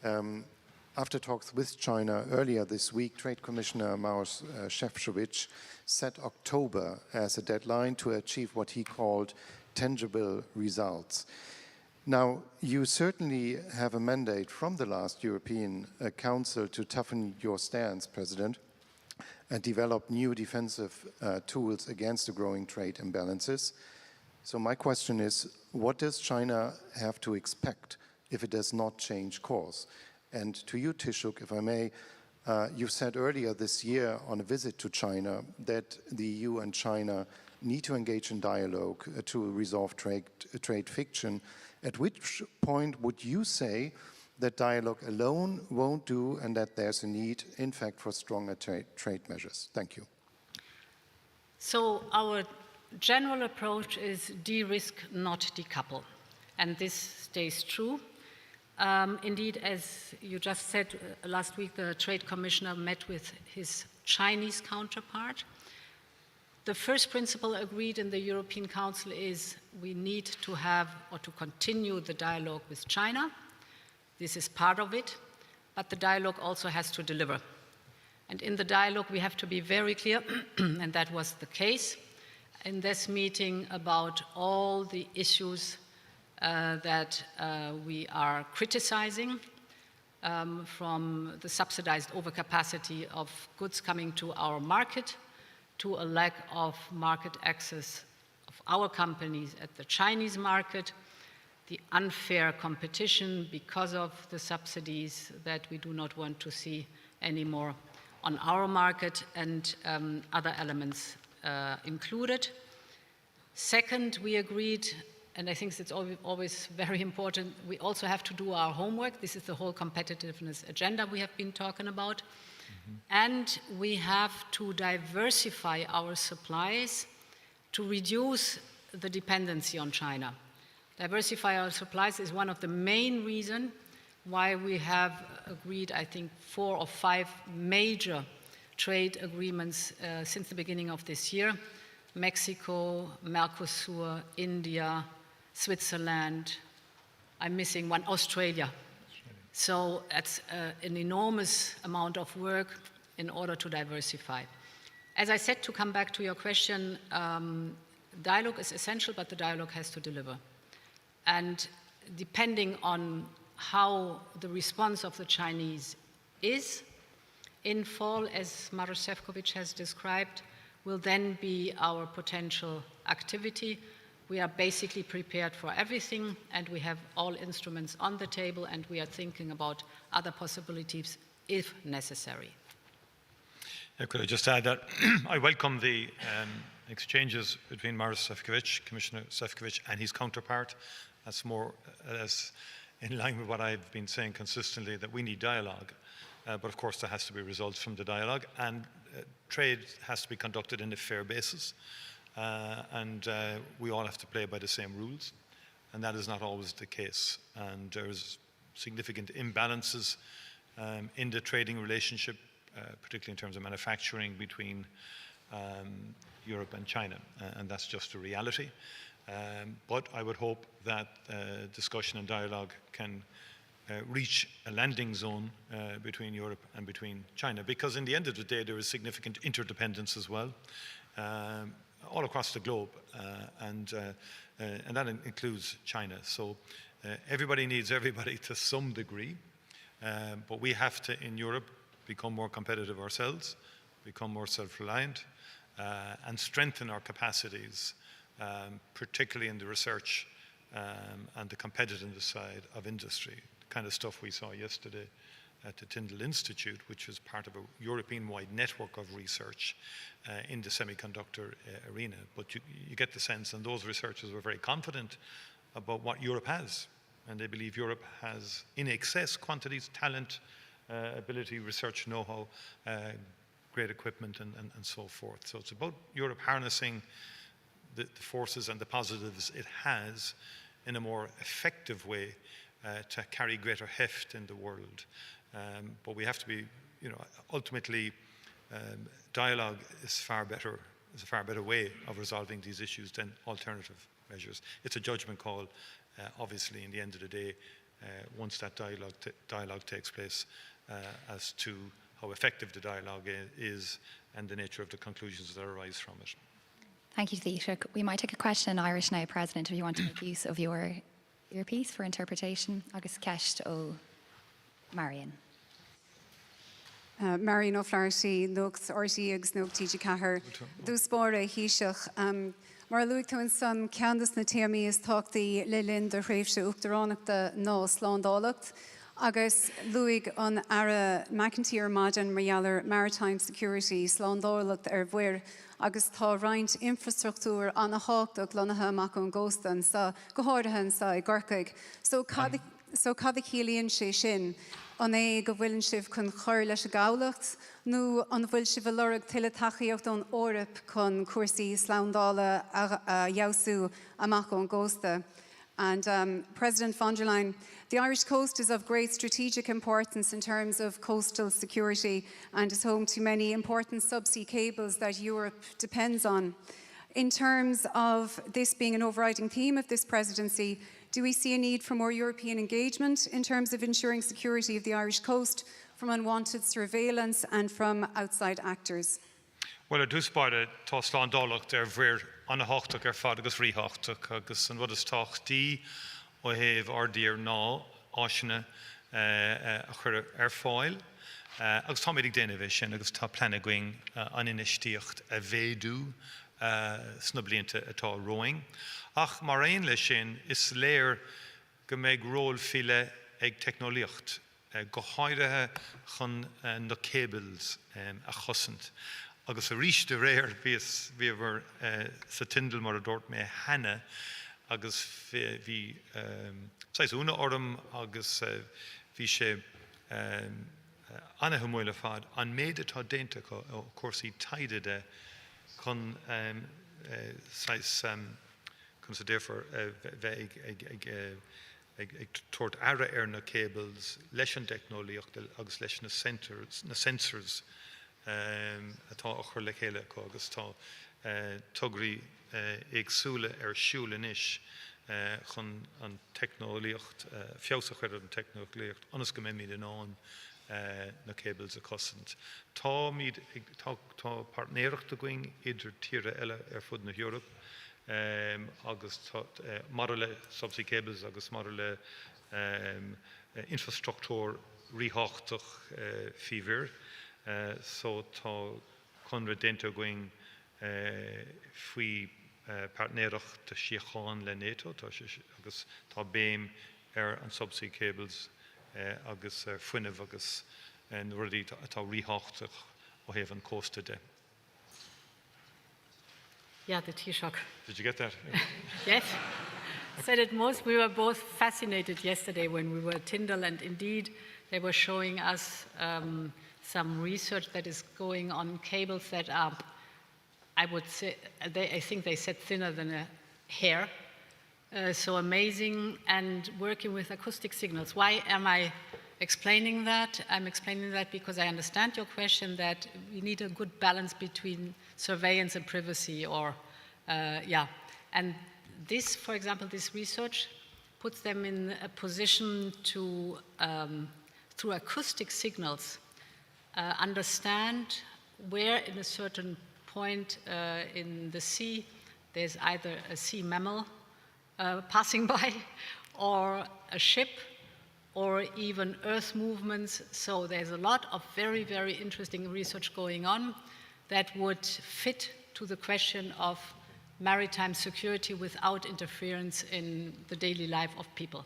After talks with China earlier this week, Trade Commissioner Maros Šefčovič set October as a deadline to achieve what he called tangible results. Now, you certainly have a mandate from the last European Council to toughen your stance, President, and develop new defensive tools against the growing trade imbalances. So my question is, what does China have to expect if it does not change course? And to you, Taoiseach, if I may, you said earlier this year on a visit to China that the EU and China need to engage in dialogue to resolve trade friction. At which point would you say that dialogue alone won't do and that there's a need, in fact, for stronger trade measures? Thank you. So our general approach is de-risk, not decouple. And this stays true. Indeed, as you just said, last week the Trade Commissioner met with his Chinese counterpart. The first principle agreed in the European Council is we need to have or to continue the dialogue with China. This is part of it, but the dialogue also has to deliver. And in the dialogue we have to be very clear, and that was the case in this meeting, about all the issues that we are criticizing, from the subsidized overcapacity of goods coming to our market, to a lack of market access of our companies at the Chinese market, the unfair competition because of the subsidies that we do not want to see anymore on our market, and other elements included. Second, we agreed, and I think it's always very important, we also have to do our homework. This is the whole competitiveness agenda we have been talking about. And we have to diversify our supplies to reduce the dependency on China. Diversify our supplies is one of the main reasons why we have agreed, I think, 4 or 5 major trade agreements since the beginning of this year. Mexico, Mercosur, India, Switzerland, I'm missing one, Australia. So that's an enormous amount of work in order to diversify. As I said, to come back to your question, dialogue is essential, but the dialogue has to deliver. And depending on how the response of the Chinese is in fall, as Maros Šefčovič has described, will then be our potential activity. We are basically prepared for everything, and we have all instruments on the table, and we are thinking about other possibilities if necessary. Could I just add that I welcome the exchanges between Maros Šefčovič, Commissioner Šefčovič, and his counterpart. That's more in line with what I've been saying consistently, that we need dialogue. But of course there has to be results from the dialogue, and trade has to be conducted in a fair basis. And we all have to play by the same rules, and that is not always the case. And there's significant imbalances in the trading relationship, particularly in terms of manufacturing between Europe and China, and that's just a reality. But I would hope that discussion and dialogue can reach a landing zone between Europe and between China, because in the end of the day there is significant interdependence as well, all across the globe, and that includes China. So everybody needs everybody to some degree, but we have to, in Europe, become more competitive ourselves, become more self-reliant, and strengthen our capacities, particularly in the research and the competitiveness side of industry. The kind of stuff we saw yesterday at the Tyndall Institute, which was part of a European-wide network of research in the semiconductor arena. But you get the sense, and those researchers were very confident about what Europe has. And they believe Europe has in excess quantities, talent, ability, research, know-how, great equipment, and so forth. So it's about Europe harnessing the forces and the positives it has in a more effective way to carry greater heft in the world. But we have to be, ultimately, dialogue is a far better way of resolving these issues than alternative measures. It's a judgment call, obviously, in the end of the day, once that dialogue takes place as to how effective the dialogue is and the nature of the conclusions that arise from it. Thank you, Taoiseach. We might take a question in Irish now, President, if you want to make use of your earpiece for interpretation. Agus ceist ó Marion. Marion O'Flaherty, Nugs, Ortigs, Nug Tiji Cahar, Dúspóra, Híiseach. Mar luig tú an son ceandas na téamaí is táchtaí le linn de réimhse uachtaránachta nó slándálacht. Agus luig an ara McIntyre Madan Micheál Maritime Security slándálacht bhuir agus tá roinnt infrastruchtúr an a háchtach lonathe amach an ggóstan sa go háirithe sa I gCorcaig. So cad a chéalaíonn sé sin an é go bhfuiln sibh chun chur leis a gabhlacht nó an bhfuil sibh lorg tuile tachaíocht an órap chun cuasaí slándála a jausú amach an ggósta. And President von der Leyen, the Irish coast is of great strategic importance in terms of coastal security and is home to many important subsea cables that Europe depends on. In terms of this being an overriding theme of this presidency, do we see a need for more European engagement in terms of ensuring security of the Irish coast from unwanted surveillance and from outside actors? Well, a dúspáide tá slándálacht bhuir an a háchtach fad agus ríháchtach agus an bhd is táchtaí ó thaobh ardíar ná áisina a chur fáil. Agus tá méid ag déanamh sin agus tá pleanna going an inistíocht a bhéadú sna blianta atá roing. Ach mar aon lei sin is léir go mbeidh ról file ag technoliacht go háirithe chun na cables a chosint. Agus a ríis de réir bhíomhar sa tindal mar a dúirt mé hena agus bhí úna orm agus bhí sé anna muile fad an méid atá déanta ó cuasaí taideide chun sa déirfar bheith ag tuairt ara na cables leis an technoliacht agus leis na sensors atá a chur le chéile agus tá tugraí agsúla siúla inis chun an technoliacht fiosach chuir an technoliacht anas go mé míad an na cables a cosint. Tá partnéireacht a going idir tíre eile fud na Europe agus mar le subsea cables agus mar le infrastructúr ríháchtach fíbhir. So tá chunra déanta going faoi partnéireacht a síocháin le NATO agus tá béim an subsea cables agus fuinemh agus rudaí atá ríháchtach ó thaobh an cósta de. Yeah, the Taoiseach. Did you get that? Yes. Said it most. We were both fascinated yesterday when we were at Tyndall, and indeed they were showing us some research that is going on cables that are, I would say, I think they said thinner than a hair. So amazing, and working with acoustic signals. Why am I explaining that? I'm explaining that because I understand your question that we need a good balance between surveillance and privacy, and this, for example, this research puts them in a position to, through acoustic signals, understand where in a certain point in the sea there's either a sea mammal passing by or a ship or even earth movements. So there's a lot of very, very interesting research going on that would fit to the question of maritime security without interference in the daily life of people.